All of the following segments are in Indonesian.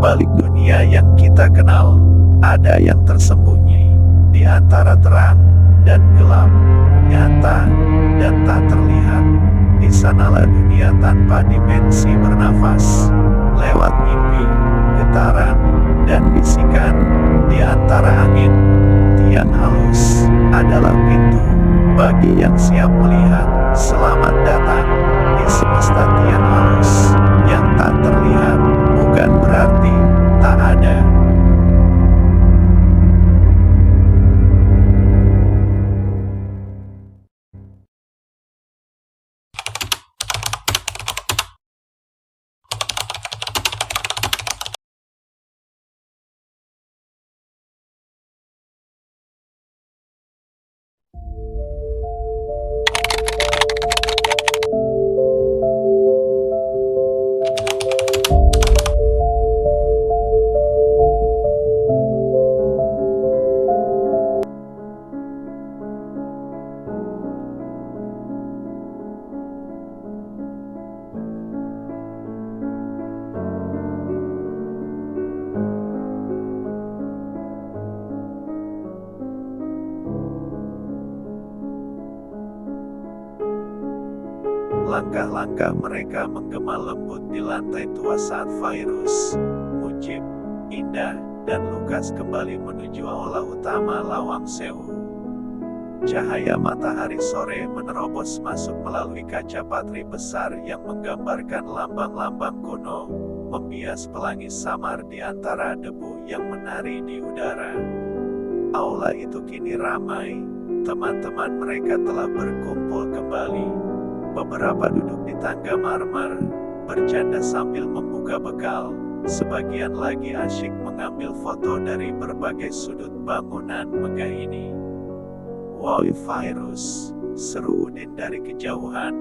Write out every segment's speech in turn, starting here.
balik dunia yang kita kenal, ada yang tersembunyi di antara terang dan gelap, nyata dan tak terlihat. Di sanalah dunia tanpa dimensi bernafas. Lewat mimpi, getaran, dan bisikan di antara angin, tiang halus adalah pintu bagi yang siap melihat. Selamat datang di semesta tiang halus yang tak terlihat, bukan berarti tak ada. Langkah-langkah mereka menggema lembut di lantai tua saat Virus, Mujib, Indah, dan Lukas kembali menuju aula utama Lawang Sewu. Cahaya matahari sore menerobos masuk melalui kaca patri besar yang menggambarkan lambang-lambang kuno, membias pelangi samar di antara debu yang menari di udara. Aula itu kini ramai, teman-teman mereka telah berkumpul kembali. Beberapa duduk di tangga marmer, bercanda sambil membuka bekal. Sebagian lagi asyik mengambil foto dari berbagai sudut bangunan megah ini. "Woi Virus," seru Udin dari kejauhan,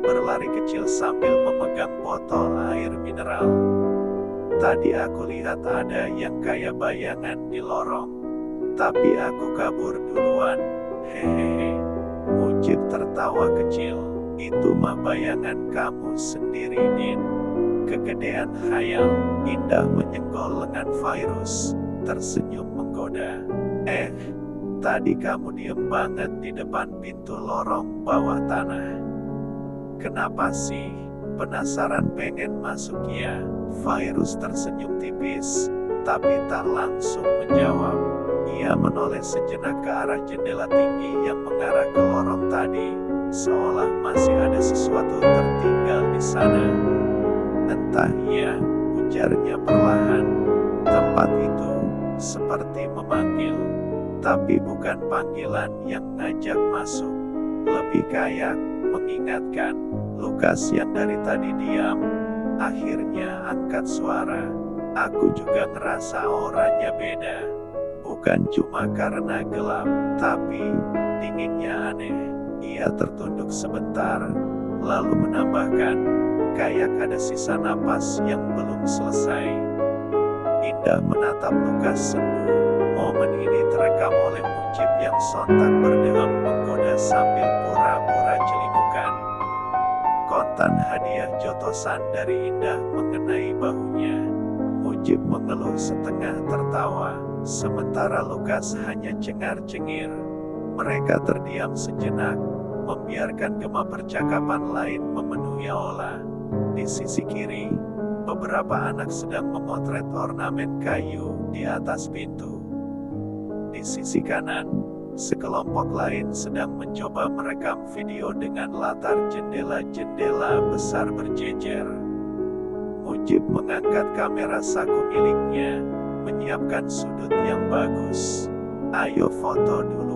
berlari kecil sambil memegang botol air mineral. "Tadi aku lihat ada yang kayak bayangan di lorong, tapi aku kabur duluan." Hehehe. Mujib tertawa kecil. "Itu mah bayangan kamu sendiri, Din. Kegedean khayal." Indah menyenggol lengan Virus, tersenyum menggoda. Tadi kamu diem banget di depan pintu lorong bawah tanah. Kenapa sih? Penasaran pengen masuk ya?" Virus tersenyum tipis, tapi tak langsung menjawab. Ia menoleh sejenak ke arah jendela tinggi yang mengarah ke lorong tadi, seolah masih ada sesuatu tertinggal di sana. "Entah ya," ujarnya perlahan. Tempat itu seperti memanggil, tapi bukan panggilan yang ngajak masuk. Lebih kayak mengingatkan. Lukas yang dari tadi diam, akhirnya angkat suara. "Aku juga ngerasa auranya beda. Bukan cuma karena gelap, tapi dinginnya aneh." Ia tertunduk sebentar, lalu menambahkan, "Kayak ada sisa napas yang belum selesai." Indah menatap Lukas sendu. Momen ini terekam oleh Mujib yang sontak berdeham menggoda sambil pura-pura celimukan. Kontan hadiah jotosan dari Indah mengenai bahunya. Mujib mengeluh setengah tertawa, sementara Lukas hanya cengar-cengir. Mereka terdiam sejenak, membiarkan gema percakapan lain memenuhi aula. Di sisi kiri, beberapa anak sedang memotret ornamen kayu di atas pintu. Di sisi kanan, sekelompok lain sedang mencoba merekam video dengan latar jendela-jendela besar berjejer. Mujib mengangkat kamera saku miliknya, menyiapkan sudut yang bagus. "Ayo foto dulu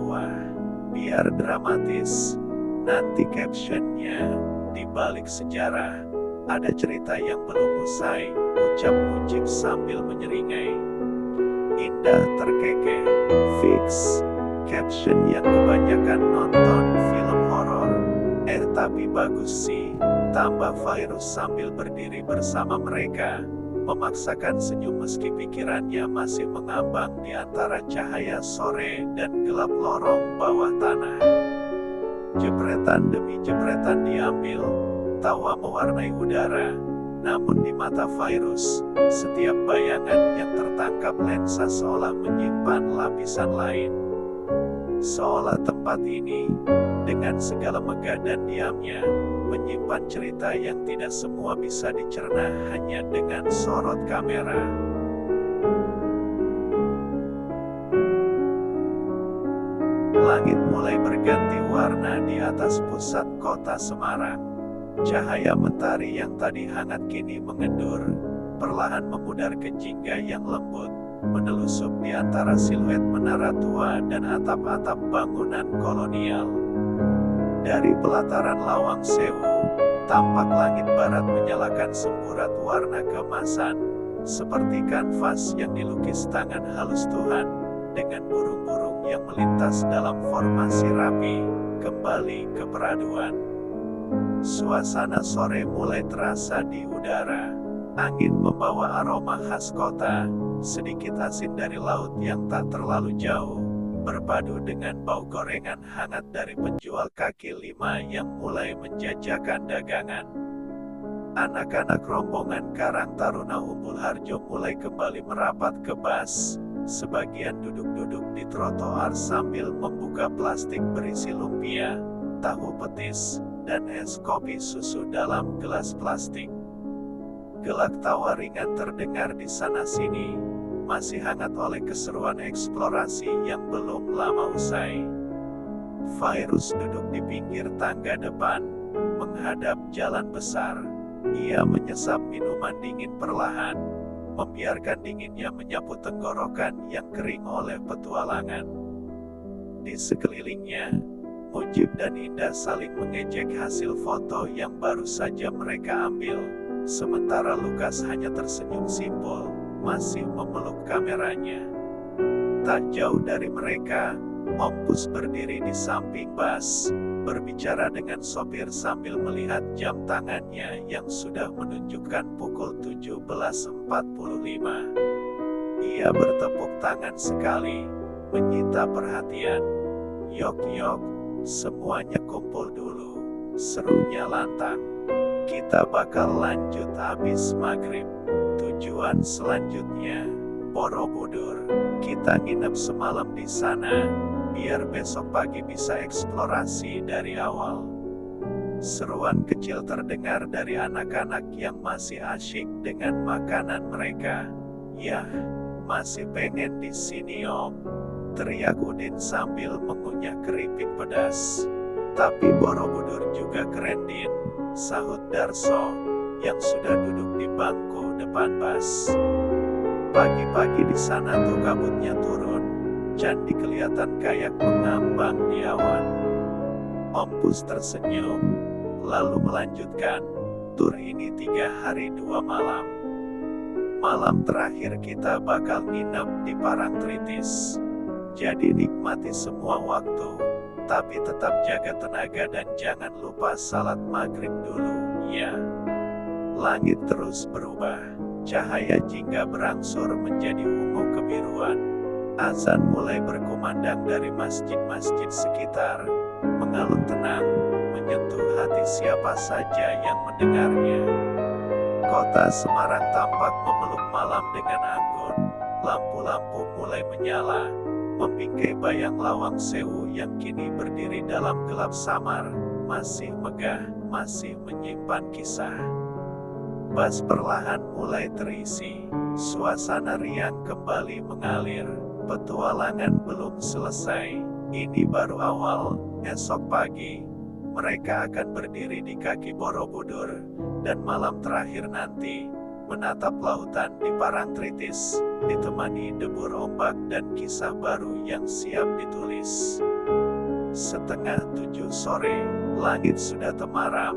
biar dramatis. Nanti captionnya, di balik sejarah, ada cerita yang belum usai," ucap Mujib sambil menyeringai. Indah terkekeh. "Fix caption yang kebanyakan nonton film horor." Tapi bagus sih," tambah Virus sambil berdiri bersama mereka, memaksakan senyum meski pikirannya masih mengambang di antara cahaya sore dan gelap lorong bawah tanah. Jepretan demi jepretan diambil, tawa mewarnai udara. Namun di mata Virus, setiap bayangan yang tertangkap lensa seolah menyimpan lapisan lain. Seolah tempat ini, dengan segala megah dan diamnya, menyimpan cerita yang tidak semua bisa dicerna hanya dengan sorot kamera. Langit mulai berganti warna di atas pusat kota Semarang. Cahaya mentari yang tadi hangat kini mengendur, perlahan memudar ke jingga yang lembut, menelusup di antara siluet menara tua dan atap-atap bangunan kolonial. Dari pelataran Lawang Sewu, tampak langit barat menyalakan semburat warna keemasan, seperti kanvas yang dilukis tangan halus Tuhan, dengan burung-burung yang melintas dalam formasi rapi, kembali ke peraduan. Suasana sore mulai terasa di udara. Angin membawa aroma khas kota, sedikit asin dari laut yang tak terlalu jauh, berpadu dengan bau gorengan hangat dari penjual kaki lima yang mulai menjajakan dagangan. Anak-anak rombongan Karang Taruna Umbul Harjo mulai kembali merapat ke bus. Sebagian duduk-duduk di trotoar sambil membuka plastik berisi lumpia, tahu petis, dan es kopi susu dalam gelas plastik. Gelak tawa ringan terdengar di sana-sini, masih hangat oleh keseruan eksplorasi yang belum lama usai. Virus duduk di pinggir tangga depan, menghadap jalan besar. Ia menyesap minuman dingin perlahan, membiarkan dinginnya menyapu tenggorokan yang kering oleh petualangan. Di sekelilingnya, Mujib dan Indah saling mengejek hasil foto yang baru saja mereka ambil, sementara Lukas hanya tersenyum simpul, masih memeluk kameranya. Tak jauh dari mereka, Om Pus berdiri di samping bus, berbicara dengan sopir sambil melihat jam tangannya yang sudah menunjukkan pukul 17.45. Ia bertepuk tangan sekali, menyita perhatian. "Yok yok, semuanya kumpul dulu," serunya lantang. "Kita bakal lanjut habis maghrib. Tujuan selanjutnya, Borobudur. Kita nginep semalam di sana, biar besok pagi bisa eksplorasi dari awal." Seruan kecil terdengar dari anak-anak yang masih asyik dengan makanan mereka. "Yah, masih pengen di sini Om," teriak Udin sambil mengunyah keripik pedas. "Tapi Borobudur juga keren Din," sahut Darso, yang sudah duduk di bangku depan bus. "Pagi-pagi di sana tuh kabutnya turun, candi kelihatan kayak mengambang di awan." Om Pus tersenyum, lalu melanjutkan, "Tur ini 3 hari 2 malam. Malam terakhir kita bakal nginep di Parangtritis. Jadi nikmati semua waktu, tapi tetap jaga tenaga dan jangan lupa salat maghrib dulu, ya." Langit terus berubah, cahaya jingga berangsur menjadi ungu kebiruan. Azan mulai berkumandang dari masjid-masjid sekitar, mengalun tenang, menyentuh hati siapa saja yang mendengarnya. Kota Semarang tampak memeluk malam dengan anggun, lampu-lampu mulai menyala, membingkai bayang Lawang Sewu yang kini berdiri dalam gelap samar, masih megah, masih menyimpan kisah. Bus perlahan mulai terisi, suasana riang kembali mengalir, petualangan belum selesai, ini baru awal. Esok pagi, mereka akan berdiri di kaki Borobudur, dan malam terakhir nanti, menatap lautan di Parangtritis, ditemani debur ombak dan kisah baru yang siap ditulis. 6:30 sore, langit sudah temaram,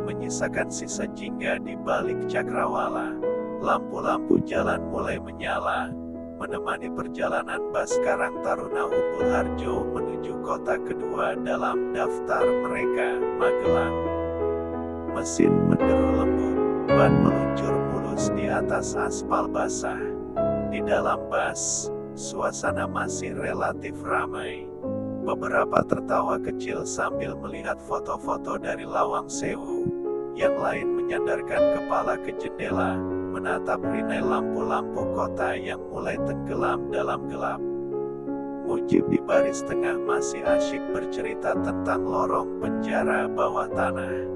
menyisakan sisa jingga di balik cakrawala. Lampu-lampu jalan mulai menyala, menemani perjalanan bus Karang Taruna Umbul Harjo menuju kota kedua dalam daftar mereka, Magelang. Mesin menderu lembut, ban meluncur mulus di atas aspal basah. Di dalam bus, suasana masih relatif ramai. Beberapa tertawa kecil sambil melihat foto-foto dari Lawang Sewu. Yang lain menyandarkan kepala ke jendela, menatap rinai lampu-lampu kota yang mulai tenggelam dalam gelap. Mujib di baris tengah masih asyik bercerita tentang lorong penjara bawah tanah.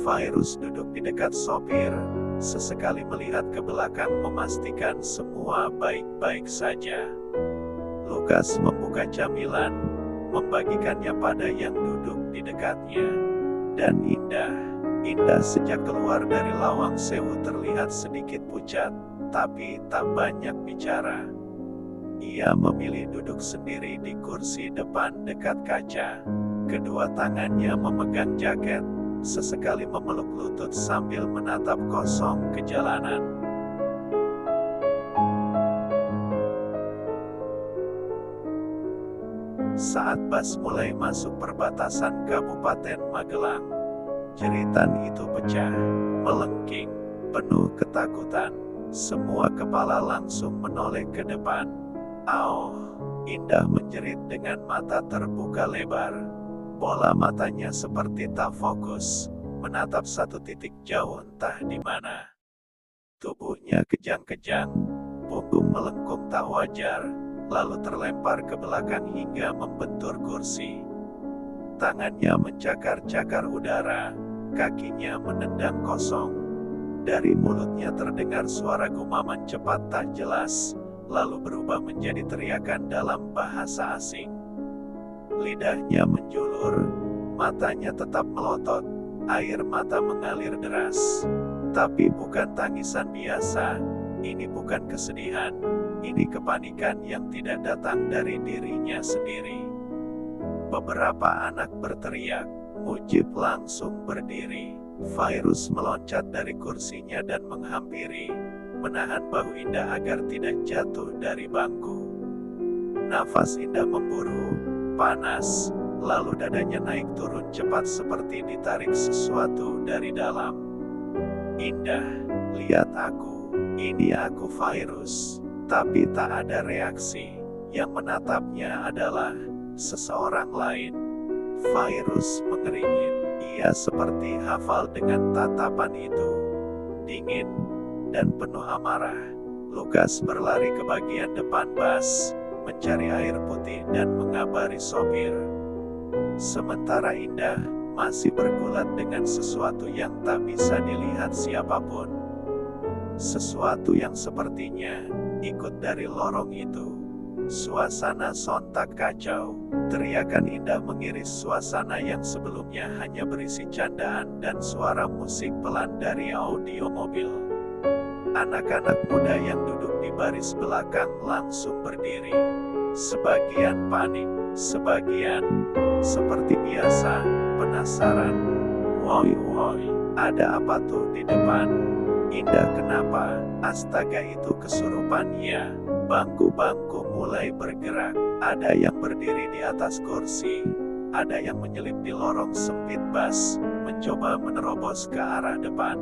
Virus duduk di dekat sopir, sesekali melihat ke belakang memastikan semua baik-baik saja. Lukas membuka camilan, membagikannya pada yang duduk di dekatnya. Dan Indah sejak keluar dari Lawang Sewu terlihat sedikit pucat, tapi tak banyak bicara. Ia memilih duduk sendiri di kursi depan dekat kaca. Kedua tangannya memegang jaket, sesekali memeluk lutut sambil menatap kosong ke jalanan. Saat bus mulai masuk perbatasan Kabupaten Magelang, jeritan itu pecah, melengking, penuh ketakutan. Semua kepala langsung menoleh ke depan. "Au!" Indah menjerit dengan mata terbuka lebar. Bola matanya seperti tak fokus, menatap satu titik jauh entah di mana. Tubuhnya kejang-kejang, punggung melengkung tak wajar, lalu terlempar ke belakang hingga membentur kursi. Tangannya mencakar-cakar udara, kakinya menendang kosong. Dari mulutnya terdengar suara gumaman cepat tak jelas, lalu berubah menjadi teriakan dalam bahasa asing. Lidahnya menjulur, matanya tetap melotot, air mata mengalir deras. Tapi bukan tangisan biasa, ini bukan kesedihan, ini kepanikan yang tidak datang dari dirinya sendiri. Beberapa anak berteriak, Mujib langsung berdiri. Virus meloncat dari kursinya dan menghampiri, menahan bahu Indah agar tidak jatuh dari bangku. Nafas Indah memburu, panas, lalu dadanya naik turun cepat seperti ditarik sesuatu dari dalam. "Indah, lihat aku, ini aku Virus." Tapi tak ada reaksi. Yang menatapnya adalah seseorang lain. Virus mengeringit. Ia seperti hafal dengan tatapan itu. Dingin dan penuh amarah. Lukas berlari ke bagian depan bus, mencari air putih dan mengabari sopir. Sementara Indah masih bergulat dengan sesuatu yang tak bisa dilihat siapapun. Sesuatu yang sepertinya ikut dari lorong itu. Suasana sontak kacau. Teriakan Indah mengiris suasana yang sebelumnya hanya berisi candaan dan suara musik pelan dari audio mobil. Anak-anak muda yang duduk di baris belakang langsung berdiri. Sebagian panik, sebagian seperti biasa, penasaran. "Woi, ada apa tuh di depan? Indah kenapa? Astaga, itu kesurupan ya." Bangku-bangku mulai bergerak. Ada yang berdiri di atas kursi, ada yang menyelip di lorong sempit bus, mencoba menerobos ke arah depan.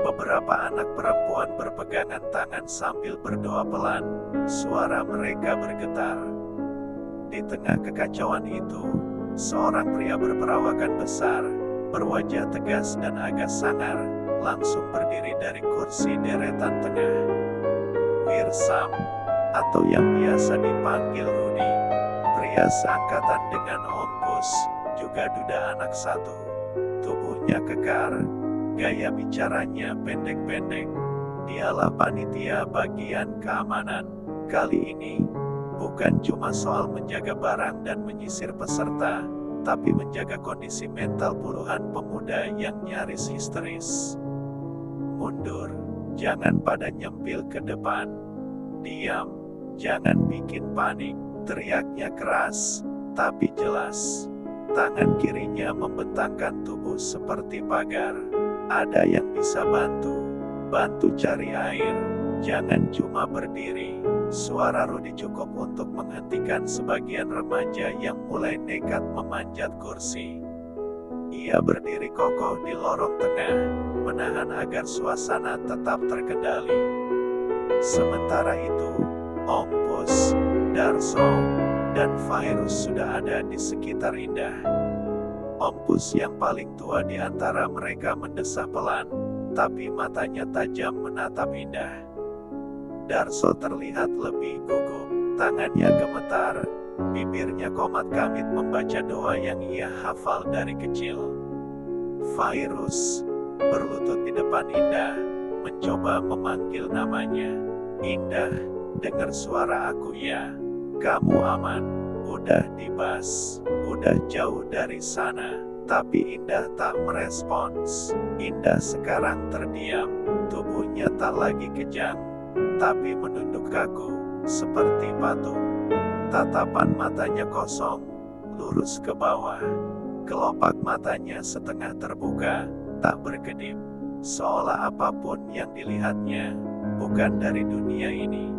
Beberapa anak perempuan berpegangan tangan sambil berdoa pelan. Suara mereka bergetar. Di tengah kekacauan itu, seorang pria berperawakan besar, berwajah tegas dan agak sangar, langsung berdiri dari kursi deretan tengah. Wirsam, atau yang biasa dipanggil Rudi, pria seangkatan dengan Om Pus, juga duda anak satu. Tubuhnya kekar, gaya bicaranya pendek-pendek. Dialah panitia bagian keamanan. Kali ini, bukan cuma soal menjaga barang dan menyisir peserta, tapi menjaga kondisi mental puluhan pemuda yang nyaris histeris. "Mundur, jangan pada nyempil ke depan. Diam, jangan bikin panik," teriaknya keras, tapi jelas. Tangan kirinya membentangkan tubuh seperti pagar. "Ada yang bisa bantu cari air, jangan cuma berdiri." Suara Rudi cukup untuk menghentikan sebagian remaja yang mulai nekat memanjat kursi. Ia berdiri kokoh di lorong tengah, menahan agar suasana tetap terkendali. Sementara itu, Om Pus, Darso, dan Virus sudah ada di sekitar Indah. Ompus yang paling tua di antara mereka mendesah pelan, tapi matanya tajam menatap Indah. Darso terlihat lebih gugup, tangannya gemetar, bibirnya komat kamit membaca doa yang ia hafal dari kecil. Fairuz berlutut di depan Indah, mencoba memanggil namanya. Indah, dengar suara aku ya. Kamu aman. Udah dibas, udah jauh dari sana. Tapi Indah tak merespons. Indah sekarang terdiam, tubuhnya tak lagi kejang, tapi menunduk kaku, seperti patung. Tatapan matanya kosong, lurus ke bawah. Kelopak matanya setengah terbuka, tak berkedip. Seolah apapun yang dilihatnya, bukan dari dunia ini.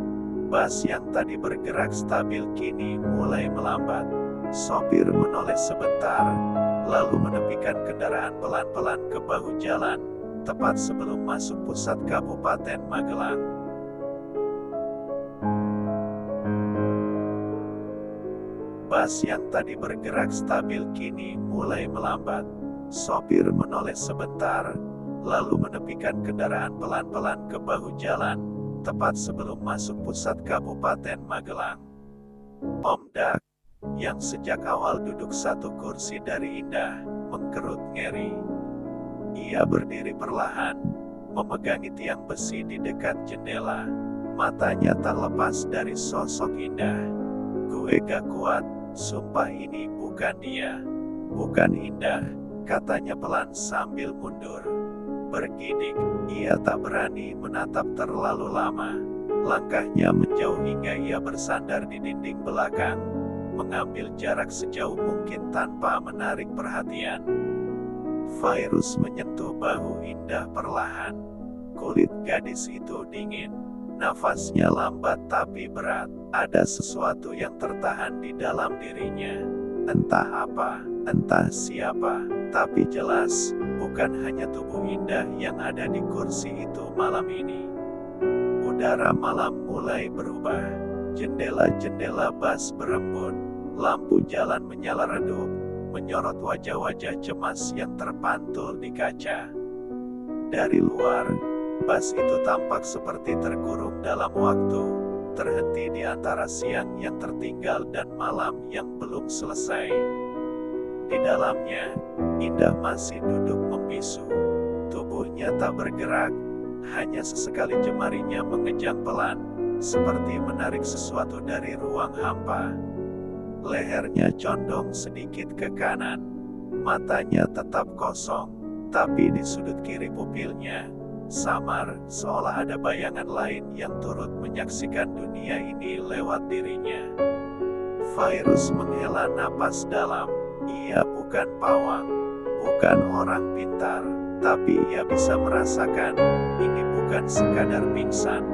Bas yang tadi bergerak stabil kini mulai melambat. Sopir menoleh sebentar, lalu menepikan kendaraan pelan-pelan ke bahu jalan, tepat sebelum masuk pusat Kabupaten Magelang. Bas yang tadi bergerak stabil kini mulai melambat. Sopir menoleh sebentar, lalu menepikan kendaraan pelan-pelan ke bahu jalan, tepat sebelum masuk pusat Kabupaten Magelang. Om Dak, yang sejak awal duduk satu kursi dari Indah, mengkerut ngeri. Ia berdiri perlahan, memegangi tiang besi di dekat jendela. Matanya tak lepas dari sosok Indah. Gue gak kuat, sumpah ini bukan dia. Bukan Indah, katanya pelan sambil mundur. Bergidik, ia tak berani menatap terlalu lama. Langkahnya menjauh hingga ia bersandar di dinding belakang, mengambil jarak sejauh mungkin tanpa menarik perhatian. Fairuz menyentuh bahu Indah perlahan. Kulit gadis itu dingin, nafasnya lambat tapi berat. Ada sesuatu yang tertahan di dalam dirinya. Entah apa, entah siapa, tapi jelas, bukan hanya tubuh Indah yang ada di kursi itu malam ini. Udara malam mulai berubah. Jendela-jendela bas berembun. Lampu jalan menyala redup, menyorot wajah-wajah cemas yang terpantul di kaca. Dari luar, bas itu tampak seperti terkurung dalam waktu, terhenti di antara siang yang tertinggal dan malam yang belum selesai. Di dalamnya, Indah masih duduk membisu. Tubuhnya tak bergerak, hanya sesekali jemarinya mengejang pelan, seperti menarik sesuatu dari ruang hampa. Lehernya condong sedikit ke kanan, matanya tetap kosong, tapi di sudut kiri pupilnya, samar, seolah ada bayangan lain yang turut menyaksikan dunia ini lewat dirinya. Fairuz menghela napas dalam. Ia bukan pawang, bukan orang pintar, tapi ia bisa merasakan, ini bukan sekadar pingsan.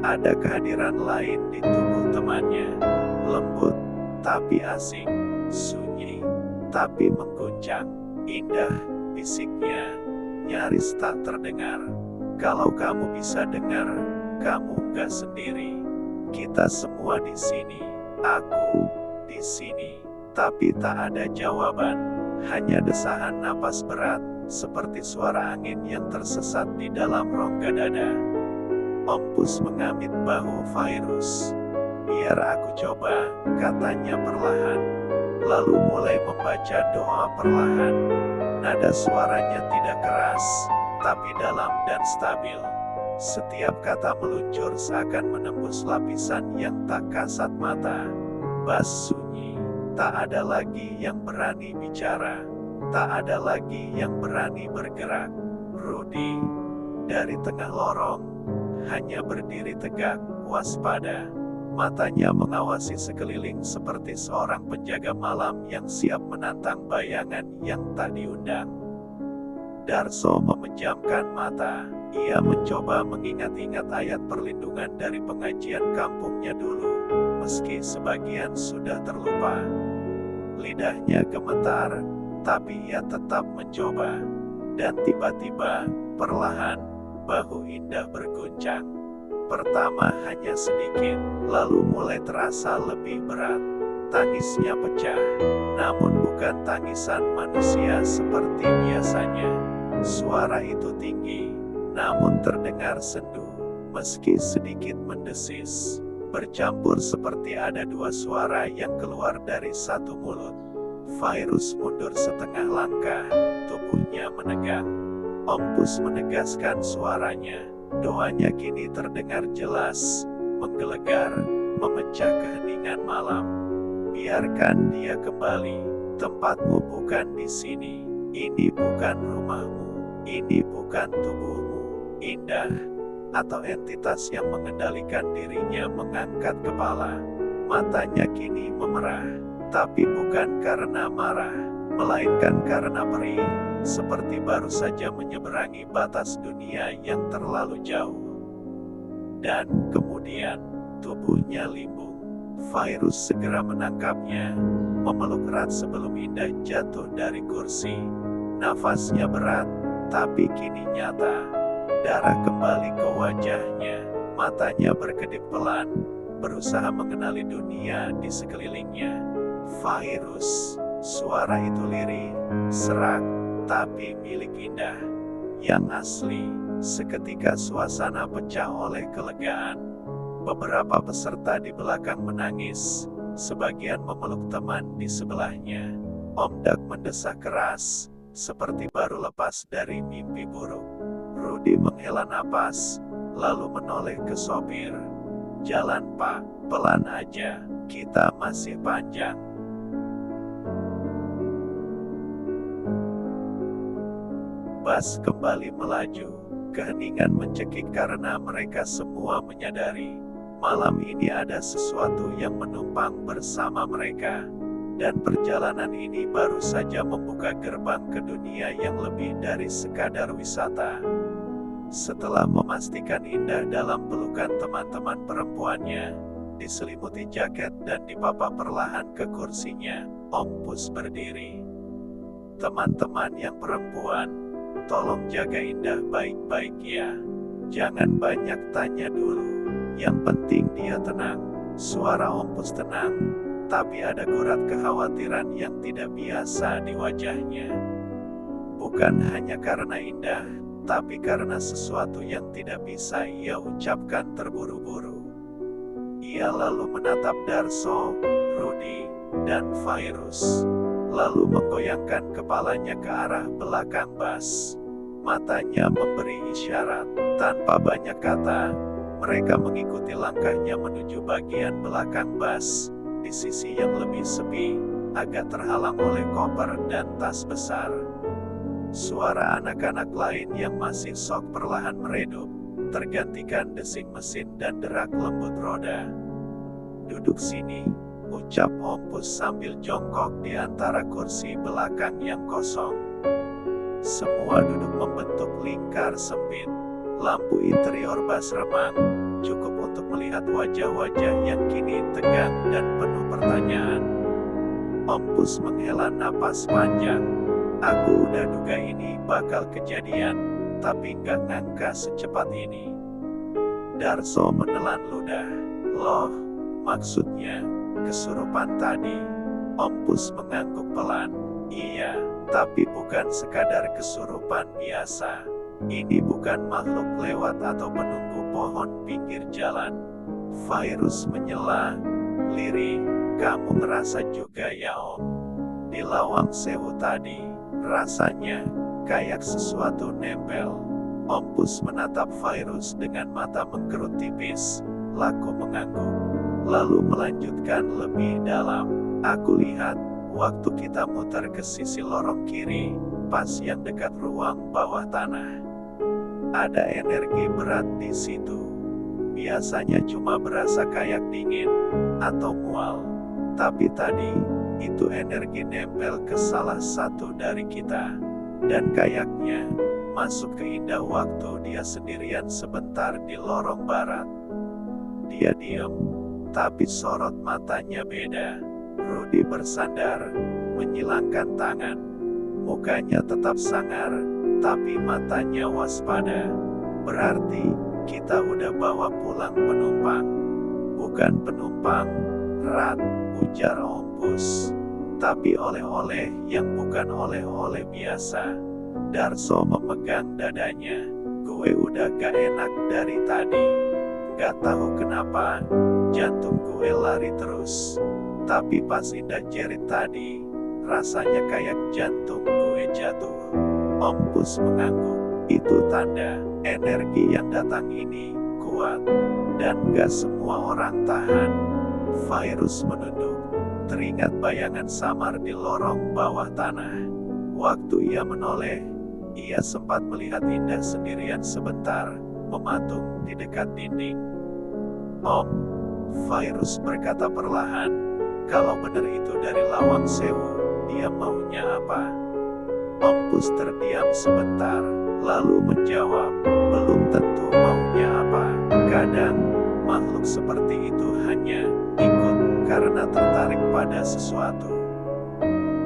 Ada kehadiran lain di tubuh temannya, lembut, tapi asing, sunyi, tapi mengguncang. Indah, bisiknya, nyaris tak terdengar. Kalau kamu bisa dengar, kamu gak sendiri. Kita semua di sini, aku di sini. Tapi tak ada jawaban, hanya desahan napas berat, seperti suara angin yang tersesat di dalam rongga dada. Ompus mengamit bahu Fairuz. Biar aku coba, katanya perlahan. Lalu mulai membaca doa perlahan. Nada suaranya tidak keras, tapi dalam dan stabil. Setiap kata meluncur seakan menembus lapisan yang tak kasat mata. Bas sunyi. Tak ada lagi yang berani bicara, tak ada lagi yang berani bergerak. Rudy, dari tengah lorong, hanya berdiri tegak, waspada. Matanya mengawasi sekeliling seperti seorang penjaga malam yang siap menantang bayangan yang tak diundang. Darso memejamkan mata, ia mencoba mengingat-ingat ayat perlindungan dari pengajian kampungnya dulu. Meski sebagian sudah terlupa, lidahnya gemetar, tapi ia tetap mencoba. Dan tiba-tiba, perlahan, bahu Indah berguncang. Pertama hanya sedikit, lalu mulai terasa lebih berat. Tangisnya pecah, namun bukan tangisan manusia seperti biasanya. Suara itu tinggi, namun terdengar sendu, meski sedikit mendesis, bercampur seperti ada dua suara yang keluar dari satu mulut. Virus mundur setengah langkah, tubuhnya menegang. Ompus menegaskan suaranya, doanya kini terdengar jelas, menggelegar, memecah keheningan malam. Biarkan dia kembali, tempatmu bukan di sini, ini bukan rumahmu, ini bukan tubuhmu. Indah, atau entitas yang mengendalikan dirinya mengangkat kepala, matanya kini memerah, tapi bukan karena marah, melainkan karena perih, seperti baru saja menyeberangi batas dunia yang terlalu jauh. Dan kemudian, tubuhnya limbung. Virus segera menangkapnya, memeluk erat sebelum Indah jatuh dari kursi. Nafasnya berat, tapi kini nyata. Darah kembali ke wajahnya, matanya berkedip pelan, berusaha mengenali dunia di sekelilingnya. Virus, suara itu lirih, serak, tapi milik Indah. Yang asli, seketika suasana pecah oleh kelegaan. Beberapa peserta di belakang menangis, sebagian memeluk teman di sebelahnya. Om Dak mendesah keras, seperti baru lepas dari mimpi buruk. Rudy menghela napas, lalu menoleh ke sopir. Jalan Pak, pelan aja, kita masih panjang. Bas kembali melaju, keheningan mencekik karena mereka semua menyadari malam ini ada sesuatu yang menumpang bersama mereka, dan perjalanan ini baru saja membuka gerbang ke dunia yang lebih dari sekadar wisata. Setelah memastikan Indah dalam pelukan teman-teman perempuannya, diselimuti jaket dan dipapa perlahan ke kursinya, Om Pus berdiri. Teman-teman yang perempuan, tolong jaga Indah baik-baik ya. Jangan banyak tanya dulu. Yang penting dia tenang. Suara Om Pus tenang, tapi ada gurat kekhawatiran yang tidak biasa di wajahnya. Bukan hanya karena Indah, tapi karena sesuatu yang tidak bisa ia ucapkan terburu-buru. Ia lalu menatap Darso, Rudy, dan Virus, lalu menggoyangkan kepalanya ke arah belakang Bas. Matanya memberi isyarat, tanpa banyak kata. Mereka mengikuti langkahnya menuju bagian belakang Bas, di sisi yang lebih sepi, agak terhalang oleh koper dan tas besar. Suara anak-anak lain yang masih sok perlahan meredup, tergantikan desing mesin dan derak lembut roda. Duduk sini, ucap Om Pus sambil jongkok di antara kursi belakang yang kosong. Semua duduk membentuk lingkar sempit. Lampu interior Bas remang, cukup untuk melihat wajah-wajah yang kini tegang dan penuh pertanyaan. Om Pus menghela napas panjang. Aku udah duga ini bakal kejadian, tapi nggak ngangka secepat ini. Darso menelan ludah. Loh, maksudnya, kesurupan tadi? Om Pus mengangguk pelan. Iya, tapi bukan sekadar kesurupan biasa. Ini bukan makhluk lewat atau penunggu pohon pinggir jalan. Virus menyela, lirih, kamu ngerasa juga ya Om? Di Lawang Sewu tadi, rasanya kayak sesuatu nempel. Om Pus menatap Virus dengan mata mengkerut tipis, laku mengangguk, lalu melanjutkan lebih dalam. Aku lihat, waktu kita muter ke sisi lorong kiri, pas yang dekat ruang bawah tanah. Ada energi berat di situ. Biasanya cuma berasa kayak dingin atau mual. Tapi tadi, itu energi nempel ke salah satu dari kita. Dan kayaknya, masuk ke Indah waktu dia sendirian sebentar di lorong barat. Dia diam, tapi sorot matanya beda. Rudy bersandar, menyilangkan tangan. Mukanya tetap sangar, tapi matanya waspada. Berarti, kita udah bawa pulang penumpang. Bukan penumpang, Rat, ujar Ompus. Tapi oleh-oleh yang bukan oleh-oleh biasa. Darso memegang dadanya. Gue udah gak enak dari tadi. Gak tahu kenapa, jantung gue lari terus. Tapi pas Indah jerit tadi, rasanya kayak jantung gue jatuh. Ompus mengangguk. Itu tanda energi yang datang ini kuat. Dan gak semua orang tahan. Virus menunduk. Teringat bayangan samar di lorong bawah tanah. Waktu ia menoleh, ia sempat melihat Indah sendirian sebentar, mematung di dekat dinding. Om, Virus berkata perlahan, kalau benar itu dari Lawang Sewu, dia maunya apa? Ompus terdiam sebentar, lalu menjawab, belum tentu maunya apa. Kadang, makhluk seperti itu hanya ikut karena tertarik pada sesuatu.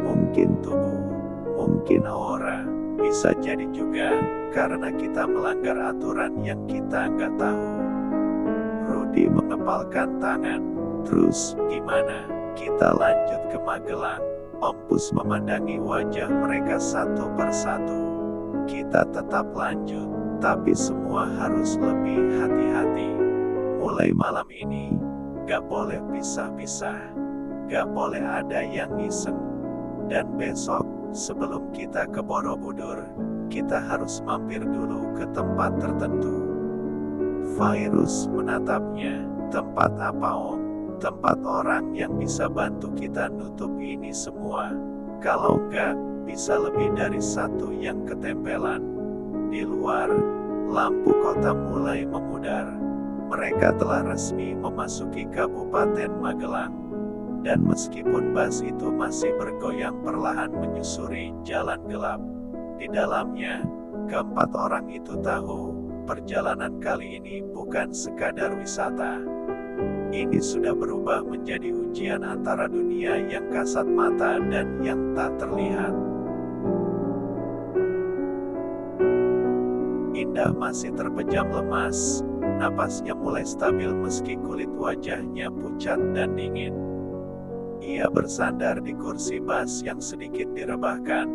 Mungkin tubuh, mungkin aura, bisa jadi juga karena kita melanggar aturan yang kita nggak tahu. Rudi mengepalkan tangan. Terus gimana? Kita lanjut ke Magelang. Ompus memandangi wajah mereka satu persatu. Kita tetap lanjut, tapi semua harus lebih hati-hati. Mulai malam ini, gak boleh pisah-pisah. Gak boleh ada yang iseng. Dan besok, sebelum kita ke Borobudur, kita harus mampir dulu ke tempat tertentu. Virus menatapnya. Tempat apa, Om? Tempat orang yang bisa bantu kita nutup ini semua. Kalau enggak, bisa lebih dari satu yang ketempelan. Di luar, lampu kota mulai memudar. Mereka telah resmi memasuki Kabupaten Magelang. Dan meskipun bas itu masih bergoyang perlahan menyusuri jalan gelap, di dalamnya, keempat orang itu tahu, perjalanan kali ini bukan sekadar wisata. Ini sudah berubah menjadi ujian antara dunia yang kasat mata dan yang tak terlihat. Indah masih terpejam lemas. Napasnya mulai stabil meski kulit wajahnya pucat dan dingin. Ia bersandar di kursi bas yang sedikit direbahkan.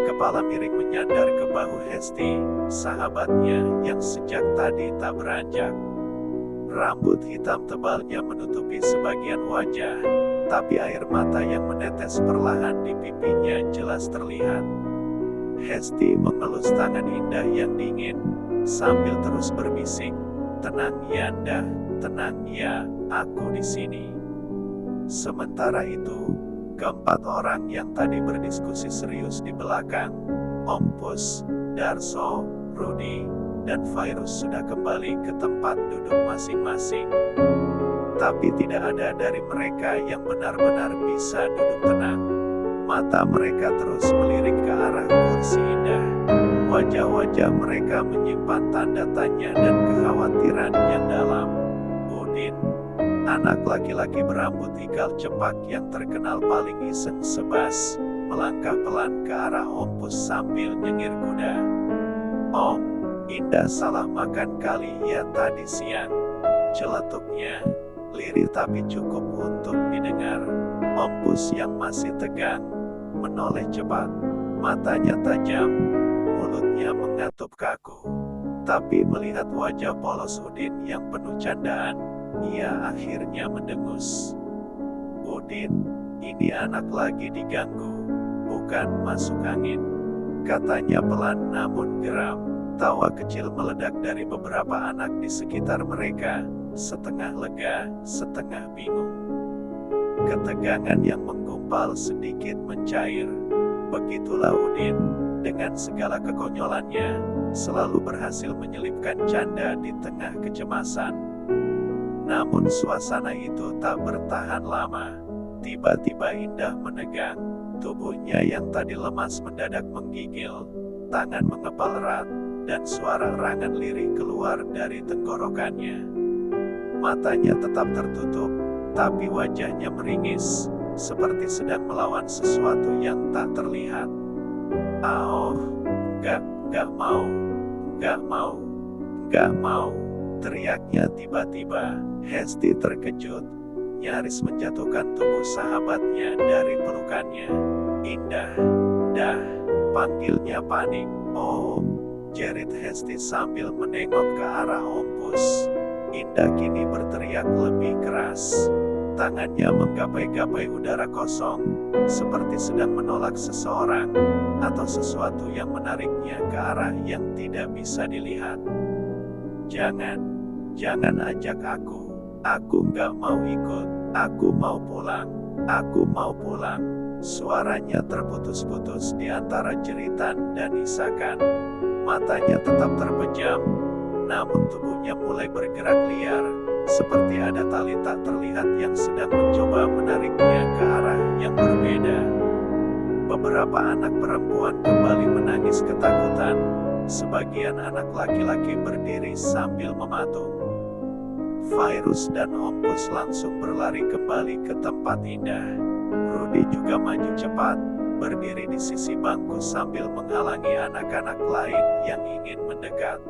Kepala miring menyandar ke bahu Hesti, sahabatnya yang sejak tadi tak beranjak. Rambut hitam tebalnya menutupi sebagian wajah, tapi air mata yang menetes perlahan di pipinya jelas terlihat. Hesti mengelus tangan Indah yang dingin, sambil terus berbisik, "Tenang Yanda, tenang ya, aku di sini." Sementara itu, keempat orang yang tadi berdiskusi serius di belakang, Ompus, Darso, Rudi, dan Virus sudah kembali ke tempat duduk masing-masing. Tapi tidak ada dari mereka yang benar-benar bisa duduk tenang. Mata mereka terus melirik ke arah kursi Indah. Wajah-wajah mereka menyimpan tanda tanya dan kekhawatiran yang dalam. Udin, anak laki-laki berambut ikal cepak yang terkenal paling iseng sebas, melangkah pelan ke arah Ompus sambil nyengir kuda. "Om, Indah salah makan kali ya tadi siang," celetuknya, lirih tapi cukup untuk didengar. Ompus yang masih tegang, menoleh cepat, matanya tajam, mulutnya mengatup kaku. Tapi melihat wajah polos Udin yang penuh candaan, ia akhirnya mendengus. "Udin, ini anak lagi diganggu, bukan masuk angin," katanya pelan namun geram. Tawa kecil meledak dari beberapa anak di sekitar mereka, setengah lega, setengah bingung. Ketegangan yang menggumpal sedikit mencair. Begitulah Udin, dengan segala kekonyolannya, selalu berhasil menyelipkan canda di tengah kecemasan. Namun suasana itu tak bertahan lama. Tiba-tiba Indah menegang, tubuhnya yang tadi lemas mendadak menggigil, tangan mengepal erat, dan suara erangan lirih keluar dari tenggorokannya. Matanya tetap tertutup, tapi wajahnya meringis, seperti sedang melawan sesuatu yang tak terlihat. "Oh, gak mau, gak mau, gak mau," teriaknya tiba-tiba. Hesti terkejut, nyaris menjatuhkan tubuh sahabatnya dari pelukannya. Indah, dah, panggilnya panik. Om, jerit Hesti sambil menengok ke arah Ompus. Indah kini berteriak lebih keras. Tangannya menggapai-gapai udara kosong, seperti sedang menolak seseorang, atau sesuatu yang menariknya ke arah yang tidak bisa dilihat. Jangan ajak aku nggak mau ikut, aku mau pulang. Suaranya terputus-putus di antara jeritan dan isakan. Matanya tetap terpejam, namun tubuhnya mulai bergerak liar, seperti ada tali tak terlihat yang sedang mencoba menariknya ke arah yang berbeda. Beberapa anak perempuan kembali menangis ketakutan. Sebagian anak laki-laki berdiri sambil mematung. Virus dan Ompus langsung berlari kembali ke tempat Indah. Rudy juga maju cepat, berdiri di sisi bangku sambil menghalangi anak-anak lain yang ingin mendekat.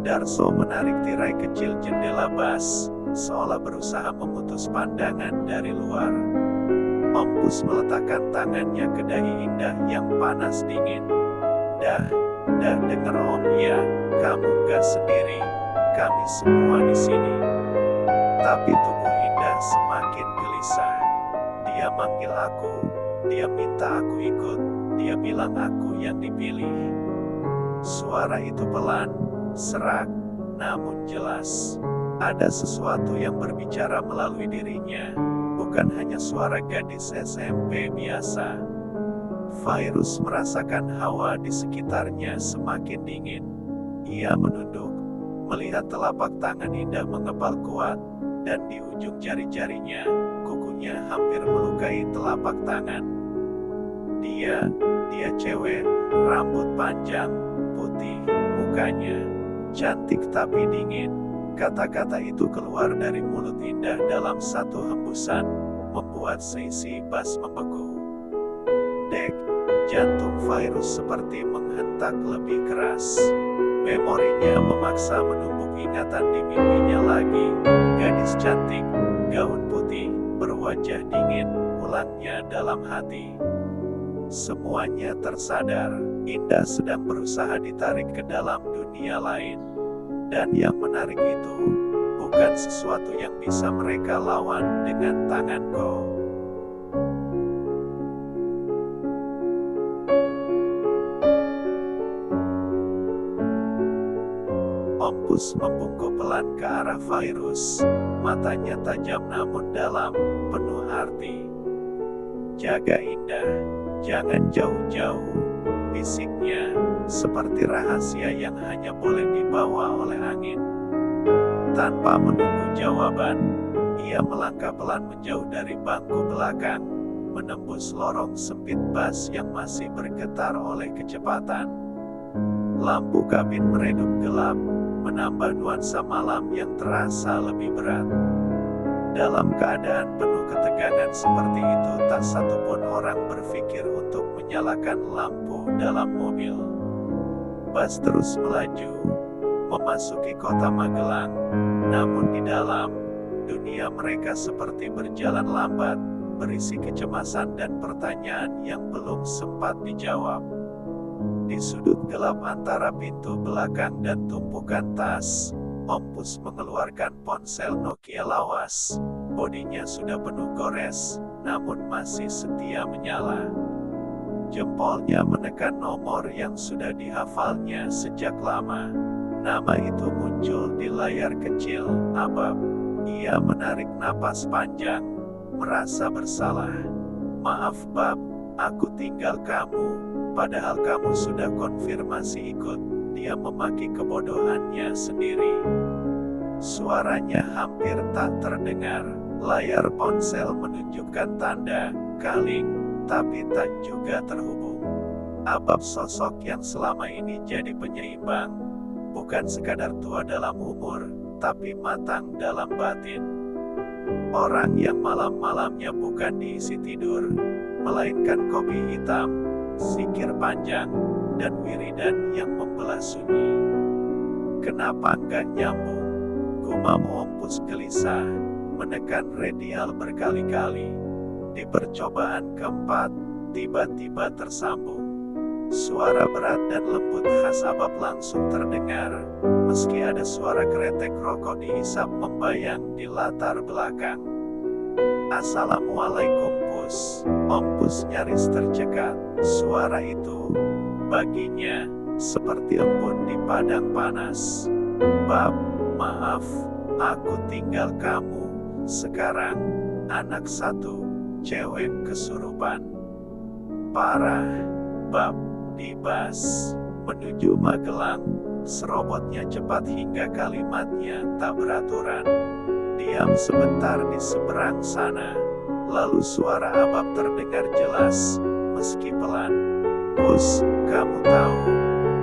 Darso menarik tirai kecil jendela bas, seolah berusaha memutus pandangan dari luar. Ompus meletakkan tangannya ke dahi Indah yang panas dingin. Dah dengar Om ya, kamu gak sendiri, kami semua di sini. Tapi tubuh Indah semakin gelisah. Dia manggil aku, dia minta aku ikut, dia bilang aku yang dipilih. Suara itu pelan, serak, namun jelas. Ada sesuatu yang berbicara melalui dirinya, bukan hanya suara gadis SMP biasa. Virus merasakan hawa di sekitarnya semakin dingin. Ia menunduk, melihat telapak tangan Indah mengepal kuat, dan di ujung jari-jarinya, kukunya hampir melukai telapak tangan. Dia cewek, rambut panjang, putih, mukanya cantik tapi dingin. Kata-kata itu keluar dari mulut Indah dalam satu hembusan, membuat seisi bas membeku. Dek, jantung Virus seperti menghentak lebih keras. Memorinya memaksa menumbuk ingatan di mimpinya lagi. Gadis cantik, gaun putih, berwajah dingin, ulangnya dalam hati. Semuanya tersadar, Indah sedang berusaha ditarik ke dalam dunia lain. Dan yang menarik itu, bukan sesuatu yang bisa mereka lawan dengan tangan go. Ompus membungkuk pelan ke arah Virus, matanya tajam namun dalam, penuh arti. Jaga Indah, jangan jauh-jauh, bisiknya, seperti rahasia yang hanya boleh dibawa oleh angin. Tanpa menunggu jawaban, ia melangkah pelan menjauh dari bangku belakang, menembus lorong sempit bas yang masih bergetar oleh kecepatan. Lampu kabin meredup gelap, menambah nuansa malam yang terasa lebih berat. Dalam keadaan penuh ketegangan seperti itu, tak satupun orang berpikir untuk menyalakan lampu dalam mobil. Bas terus melaju, memasuki kota Magelang. Namun di dalam, dunia mereka seperti berjalan lambat, berisi kecemasan dan pertanyaan yang belum sempat dijawab. Di sudut gelap antara pintu belakang dan tumpukan tas, Ompus mengeluarkan ponsel Nokia lawas. Bodinya sudah penuh gores, namun masih setia menyala. Jempolnya menekan nomor yang sudah dihafalnya sejak lama. Nama itu muncul di layar kecil, Abab. Ia menarik napas panjang, merasa bersalah. Maaf Bab, aku tinggal kamu, padahal kamu sudah konfirmasi ikut. Dia memaki kebodohannya sendiri. Suaranya hampir tak terdengar. Layar ponsel menunjukkan tanda calling, tapi tak juga terhubung. Abab sosok yang selama ini jadi penyeimbang, bukan sekadar tua dalam umur, tapi matang dalam batin. Orang yang malam-malamnya bukan diisi tidur, melainkan kopi hitam, zikir panjang, dan wiridan yang membelah sunyi. Kenapa enggak nyambung? Gumam Ompus gelisah, menekan radial berkali-kali. Di percobaan keempat, tiba-tiba tersambung. Suara berat dan lembut khas Abab langsung terdengar, meski ada suara kretek rokok dihisap membayang di latar belakang. "Assalamualaikum Pus." Om Pus nyaris tercekat. Suara itu, baginya, seperti embun di padang panas. "Bab, maaf, aku tinggal kamu. Sekarang, anak satu, cewek kesurupan. Parah, Bab." Dibas menuju Magelang, serobotnya cepat hingga kalimatnya tak beraturan. Diam sebentar di seberang sana, lalu suara Abab terdengar jelas, meski pelan. "Pus, kamu tahu,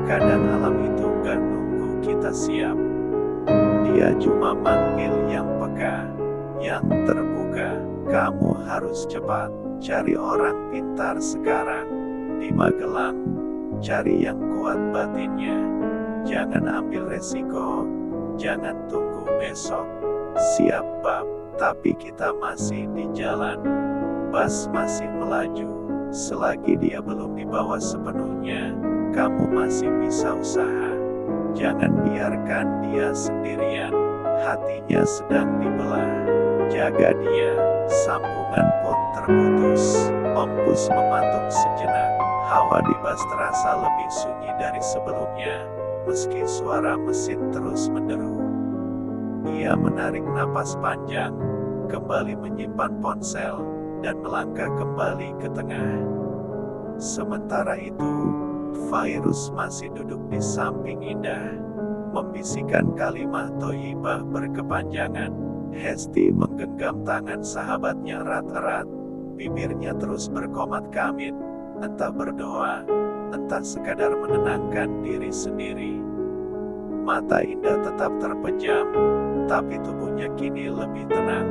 kadang alam itu gak nunggu kita siap. Dia cuma manggil yang peka, yang terbuka. Kamu harus cepat, cari orang pintar sekarang. Di Magelang, cari yang kuat batinnya. Jangan ambil resiko, jangan tunggu besok." "Siap Bab, tapi kita masih di jalan." Bas masih melaju. "Selagi dia belum dibawa sepenuhnya, kamu masih bisa usaha. Jangan biarkan dia sendirian, hatinya sedang dibelah. Jaga dia." Sambungan pun terputus. Om Pus mematung sejenak. Hawa di bas terasa lebih sunyi dari sebelumnya, meski suara mesin terus menderu. Ia menarik napas panjang, kembali menyimpan ponsel, dan melangkah kembali ke tengah. Sementara itu, Fairuz masih duduk di samping Indah, membisikkan kalimat thayyibah berkepanjangan. Hesti menggenggam tangan sahabatnya erat-erat, bibirnya terus berkomat kamit. Entah berdoa, entah sekadar menenangkan diri sendiri. Mata Indah tetap terpejam, tapi tubuhnya kini lebih tenang.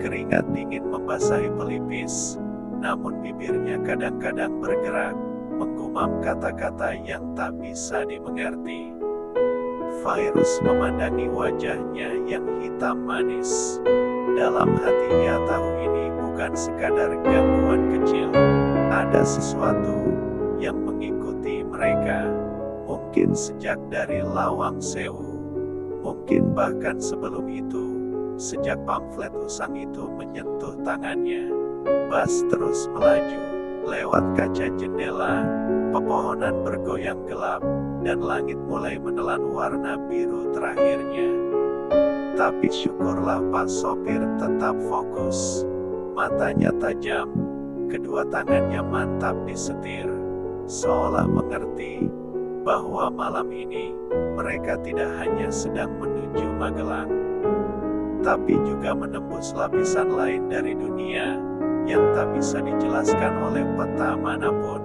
Keringat dingin membasahi pelipis, namun bibirnya kadang-kadang bergerak, menggumam kata-kata yang tak bisa dimengerti. Fairuz memandangi wajahnya yang hitam manis. Dalam hati ia tahu ini bukan sekadar gangguan kecil. Ada sesuatu yang mengikuti mereka, mungkin sejak dari Lawang Sewu, mungkin bahkan sebelum itu, sejak pamflet usang itu menyentuh tangannya. Bas terus melaju, lewat kaca jendela, pepohonan bergoyang gelap, dan langit mulai menelan warna biru terakhirnya. Tapi syukurlah Pak sopir tetap fokus, matanya tajam, kedua tangannya mantap di setir, seolah mengerti bahwa malam ini mereka tidak hanya sedang menuju Magelang, tapi juga menembus lapisan lain dari dunia yang tak bisa dijelaskan oleh peta manapun.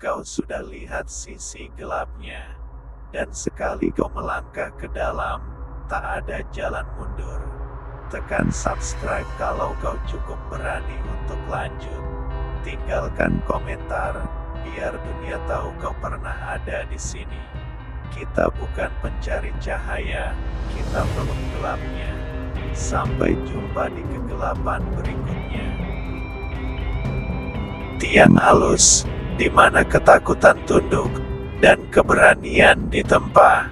Kau sudah lihat sisi gelapnya, dan sekali kau melangkah ke dalam, tak ada jalan mundur. Tekan subscribe kalau kau cukup berani untuk lanjut. Tinggalkan komentar, biar dunia tahu kau pernah ada di sini. Kita bukan pencari cahaya, kita peluk gelapnya. Sampai jumpa di kegelapan berikutnya. Tiang halus, di mana ketakutan tunduk, dan keberanian ditempa.